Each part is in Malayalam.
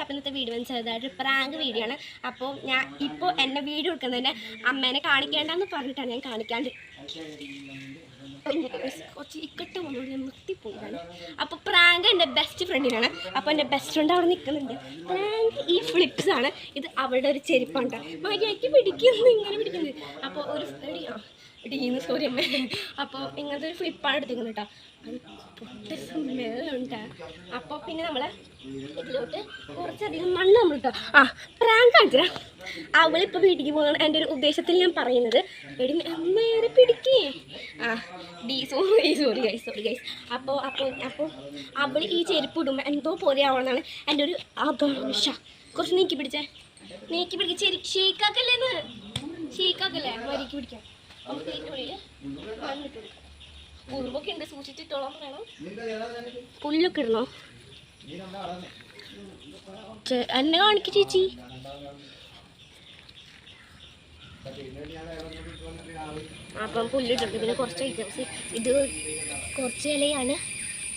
അപ്പോൾ ഇന്നത്തെ വീഡിയോ ചെറുതായിട്ട് പ്രാങ്ക് വീഡിയോ ആണ്. അപ്പോൾ ഞാൻ ഇപ്പോൾ എൻ്റെ വീഡിയോ എടുക്കുന്നതിന് അമ്മേനെ കാണിക്കേണ്ടെന്ന് പറഞ്ഞിട്ടാണ് ഞാൻ കാണിക്കാണ്ട് കുറച്ച് ഇക്കട്ട് വന്നോണ്ട് ഞാൻ നിർത്തിപ്പോയിട്ടാണ്. അപ്പോൾ പ്രാങ്ക് എൻ്റെ ബെസ്റ്റ് ഫ്രണ്ടിനാണ്. അപ്പോൾ എൻ്റെ ബെസ്റ്റ് ഫ്രണ്ട് അവിടെ നിൽക്കുന്നുണ്ട്. പ്രാങ്ക് ഈ ഫ്ലിപ്സ് ആണ്. ഇത് അവളുടെ ഒരു ചെരുപ്പാണ്. മര്യാദയ്ക്ക് പിടിക്കുന്നു, ഇങ്ങനെ പിടിക്കുന്നത്. അപ്പോൾ ഒരു ഇടിക്കുന്നു, സോറി അമ്മ. അപ്പോൾ ഇങ്ങനത്തെ ഒരു ഫ്ലിപ്പാണ് എടുത്തിരിക്കുന്നത് കേട്ടോ. അത് സ്മെല്ലുണ്ട്. അപ്പോൾ പിന്നെ നമ്മൾ ഇതിലോട്ട് കുറച്ചധികം മണ്ണ് നമ്മൾ കേട്ടോ. പ്രാങ്ക് കാണിച്ചാ അവളിപ്പോൾ വീട്ടിലേക്ക് പോകുന്നതാണ് എൻ്റെ ഒരു ഉദ്ദേശത്തിൽ ഞാൻ പറയുന്നത്. എടി അമ്മേരെ പിടിക്കേ. Sorry guys. അപ്പോൾ അവൾ ഈ ചെരുപ്പ് ഇടുമ്പോൾ എന്തോ പോലെ ആവണമെന്നാണ് എൻ്റെ ഒരു ആകാംക്ഷ. കുറച്ച് നീക്കി പിടിച്ചേ, ഷീക്കാക്കല്ലേ മരിക്ക് പിടിക്കാം. നമുക്ക് ഇതിൻ്റെ ഉള്ളിൽ മണ്ണിട്ട് കൊടുക്കാം. ഉറുമ്പൊക്കെ ഉണ്ട്, സൂക്ഷിച്ചിട്ടോളാൻ പറയണം. പുല്ലൊക്കെ ഇടണോ? എന്നെ കാണിക്ക് ചേച്ചി. അപ്പം പുല്ലിട്ടുണ്ട്. പിന്നെ കുറച്ച് ഐറ്റംസ്, ഇത് കുറച്ച് ഇലയാണ്.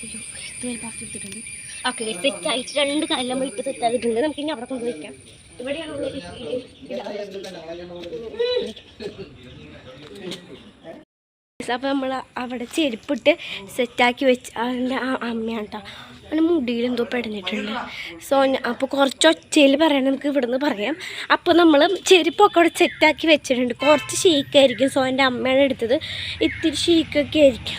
എടുത്തിട്ടുണ്ട്. ഓക്കെ, സെറ്റായിട്ട് 2 കാലം നമ്മൾ ഇട്ട് സെറ്റാക്കിയിട്ടുണ്ട്. നമുക്ക് ഇനി അവിടെ കൊണ്ട് വയ്ക്കാം. ഇവിടെയാണ് അപ്പോൾ നമ്മൾ അവിടെ ചെരുപ്പിട്ട് സെറ്റാക്കി വെച്ച് അതിൻ്റെ അമ്മയാണ് കേട്ടോ. അവൻ്റെ മുടിയിൽ എന്തോ പെടഞ്ഞിട്ടുണ്ട്. സോ അപ്പോൾ കുറച്ച് ഒച്ചയിൽ പറയണം, നമുക്ക് ഇവിടുന്ന് പറയാം. അപ്പോൾ നമ്മൾ ചെരുപ്പൊക്കെ അവിടെ സെറ്റാക്കി വെച്ചിട്ടുണ്ട്. കുറച്ച് ഷീക്കായിരിക്കും. സോ എൻ്റെ അമ്മയാണ് എടുത്തത്. ഇത്തിരി ഷീക്കൊക്കെ ആയിരിക്കും.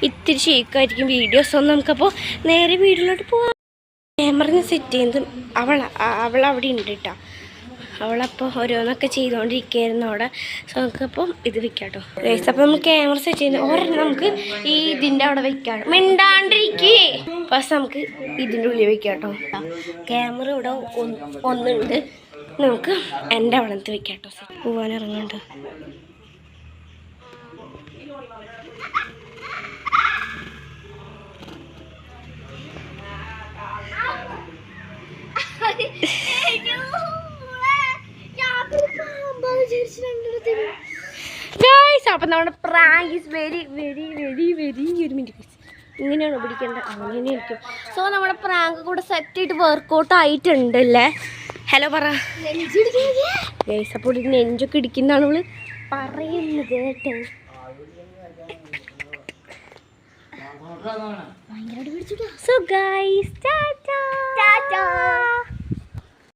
ഇത്തിരി ഷീക്കായിരിക്കും വീഡിയോസ്. ഒന്നും നമുക്കപ്പോൾ നേരെ വീട്ടിലോട്ട് പോവാം. ക്യാമറ സെറ്റ് ചെയ്യുന്നത് അവളവിടെ ഉണ്ട് കേട്ടോ. അവളപ്പോൾ ഓരോന്നൊക്കെ ചെയ്തുകൊണ്ടിരിക്കുകയായിരുന്നു അവിടെ. സോ നമുക്കപ്പം ഇത് വെക്കാം കേട്ടോ. അപ്പോൾ നമ്മൾ ക്യാമറ സെറ്റ് ചെയ്യുന്നത് ഒരെണ്ണം നമുക്ക് ഈ ഇതിൻ്റെ അവിടെ വെക്കാം. മിണ്ടാണ്ടിരിക്കേ. ഫസ്റ്റ് നമുക്ക് ഇതിൻ്റെ ഉള്ളിൽ വെക്കാം കേട്ടോ. ക്യാമറ ഇവിടെ ഒന്നുണ്ട്. നമുക്ക് എൻ്റെ അവിടത്ത് വെക്കാം കേട്ടോ. പോവാനിറങ്ങുന്നുണ്ട്. അപ്പം നമ്മുടെ പ്രാങ്ക് ഈസ് വെരി ഒരു മിനിറ്റ്. ഇങ്ങനെയാണോ പിടിക്കേണ്ടത്? അങ്ങനെ ഇരിക്കും. സോ നമ്മുടെ പ്രാങ്ക് കൂടെ സെറ്റായിട്ട് വർക്കൗട്ട് ആയിട്ടുണ്ടല്ലേ. ഹലോ പറ ഗൈസ്. അപ്പോൾ ഒരു നെഞ്ചൊക്കെ ഇടിക്കുന്നതാണ് അവള് പറയുന്നത് കേട്ടോ. ഭയങ്കരമായിട്ട് പിടിച്ചിട്ടാ. So guys, Tata.